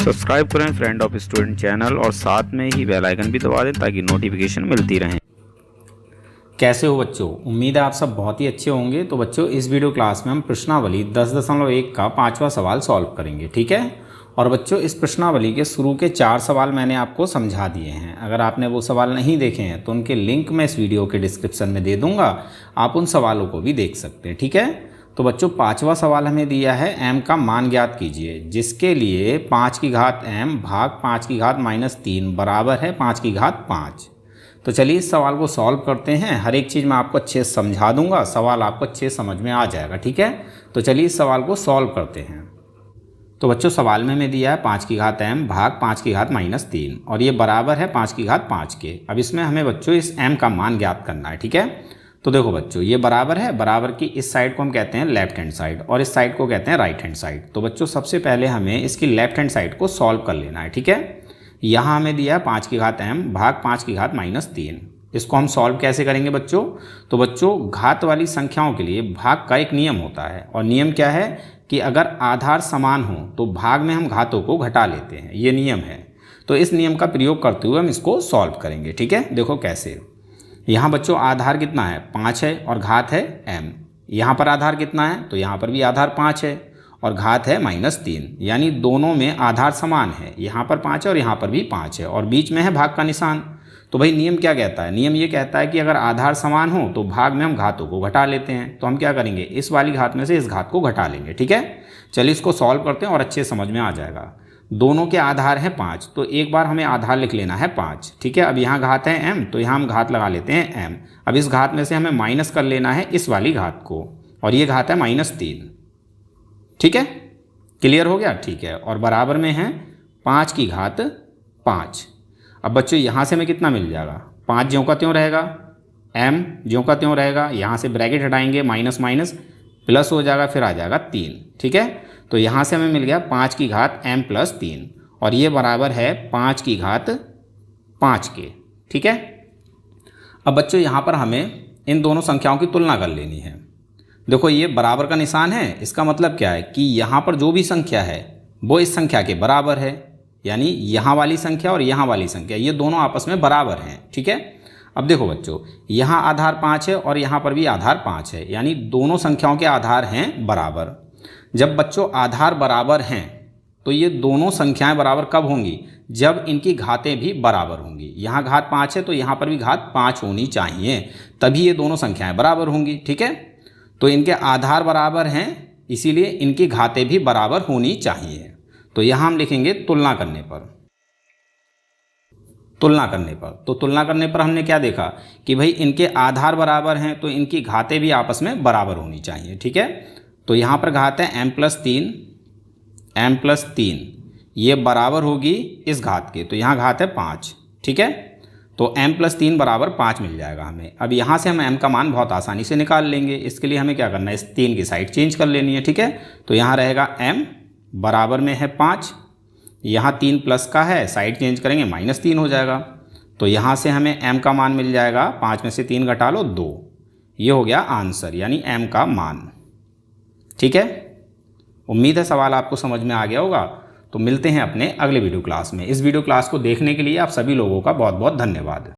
Subscribe करें friend of student channel और साथ में ही बेल आइकन भी दबा दें ताकि नोटिफिकेशन मिलती रहे। कैसे हो बच्चों, उम्मीद है आप सब बहुत ही अच्छे होंगे। तो बच्चों, इस वीडियो क्लास में हम प्रश्नावली 10.1 का 5वां सवाल सॉल्व करेंगे, ठीक है। और बच्चों, इस प्रश्नावली के शुरू के 4 सवाल मैंने आपको समझा दिए हैं। अगर आपने वो सवाल नहीं देखे हैं तो उनके लिंक मैं इस वीडियो के डिस्क्रिप्शन में दे दूंगा, आप उन सवालों को भी देख सकते हैं, ठीक है। तो बच्चों, 5वां सवाल हमें दिया है m का मान ज्ञात कीजिए, जिसके लिए 5 की घात m भाग 5 की घात -3 बराबर है 5 की घात 5। तो चलिए इस सवाल को सॉल्व करते हैं। हर एक चीज़ मैं आपको अच्छे से समझा दूंगा, सवाल आपको अच्छे समझ में आ जाएगा, ठीक है। तो चलिए इस सवाल को सॉल्व करते हैं। तो बच्चों, सवाल में हमें दिया है 5 की घात m भाग 5 की घात -3 और ये बराबर है 5 की घात 5 के। अब इसमें हमें बच्चों इस m का मान ज्ञात करना है, ठीक है। तो देखो बच्चों, ये बराबर है, बराबर की इस साइड को हम कहते हैं लेफ्ट हैंड साइड और इस साइड को कहते हैं राइट हैंड साइड। तो बच्चों, सबसे पहले हमें इसकी लेफ्ट हैंड साइड को सॉल्व कर लेना है, ठीक है। यहाँ हमें दिया है 5 की घात m भाग 5 की घात -3। इसको हम सॉल्व कैसे करेंगे बच्चों? तो बच्चों, घात वाली संख्याओं के लिए भाग का एक नियम होता है और नियम क्या है कि अगर आधार समान हो तो भाग में हम घातों को घटा लेते हैं, ये नियम है। तो इस नियम का प्रयोग करते हुए हम इसको सॉल्व करेंगे, ठीक है। देखो कैसे। यहाँ बच्चों आधार कितना है? 5 है और घात है m। यहाँ पर आधार कितना है? तो यहाँ पर भी आधार 5 है और घात है -3, यानी दोनों में आधार समान है। यहाँ पर 5 है और यहाँ पर भी 5 है और बीच में है भाग का निशान। तो भाई नियम क्या कहता है? नियम ये कहता है कि अगर आधार समान हो तो भाग में हम घातों को घटा लेते हैं। तो हम क्या करेंगे, इस वाली घात में से इस घात को घटा लेंगे, ठीक है। चलिए इसको सॉल्व करते हैं और अच्छे समझ में आ जाएगा। दोनों के आधार हैं 5, तो एक बार हमें आधार लिख लेना है 5, ठीक है। अब यहाँ घात है m, तो यहाँ हम घात लगा लेते हैं m। अब इस घात में से हमें माइनस कर लेना है इस वाली घात को और ये घात है -3, ठीक है। क्लियर हो गया? ठीक है। और बराबर में है 5 की घात 5। अब बच्चों, यहाँ से हमें कितना मिल जाएगा? 5 ज्यों का त्यों रहेगा, m ज्यों का त्यों रहेगा। यहाँ से ब्रैकेट हटाएंगे, माइनस माइनस प्लस हो जाएगा, फिर आ जाएगा 3, ठीक है। तो यहाँ से हमें मिल गया 5 की घात m + 3 और ये बराबर है 5 की घात 5 के, ठीक है। अब बच्चों, यहाँ पर हमें इन दोनों संख्याओं की तुलना कर लेनी है। देखो, ये बराबर का निशान है, इसका मतलब क्या है कि यहाँ पर जो भी संख्या है वो इस संख्या के बराबर है, यानी यहाँ वाली संख्या और यहाँ वाली संख्या ये दोनों आपस में बराबर हैं, ठीक है। अब देखो बच्चों, यहाँ आधार 5 है और यहाँ पर भी आधार 5 है, यानी दोनों संख्याओं के आधार हैं बराबर। जब बच्चों आधार बराबर हैं तो ये दोनों संख्याएं बराबर कब होंगी? जब इनकी घातें भी बराबर होंगी। यहाँ घात 5 है तो यहाँ पर भी घात 5 होनी चाहिए, तभी ये दोनों संख्याएं बराबर होंगी, ठीक है। तो इनके आधार बराबर हैं, इसीलिए इनकी घातें भी बराबर होनी चाहिए। तो यहाँ हम लिखेंगे तुलना करने पर। तुलना करने पर, तो तुलना करने पर हमने क्या देखा कि भाई इनके आधार बराबर हैं तो इनकी घातें भी आपस में बराबर होनी चाहिए, ठीक है। तो यहाँ पर घात है m + 3, ये बराबर होगी इस घात के, तो यहाँ घात है 5, ठीक है। तो m + 3 बराबर 5 मिल जाएगा हमें। अब यहाँ से हम m का मान बहुत आसानी से निकाल लेंगे। इसके लिए हमें क्या करना है, इस 3 की साइड चेंज कर लेनी है, ठीक है। तो यहाँ रहेगा m बराबर में है 5, यहाँ 3 प्लस का है, साइड चेंज करेंगे -3 हो जाएगा। तो यहाँ से हमें m का मान मिल जाएगा, 5 में से 3 घटा लो 2, ये हो गया आंसर, यानी m का मान, ठीक है। उम्मीद है सवाल आपको समझ में आ गया होगा। तो मिलते हैं अपने अगले वीडियो क्लास में। इस वीडियो क्लास को देखने के लिए आप सभी लोगों का बहुत बहुत धन्यवाद।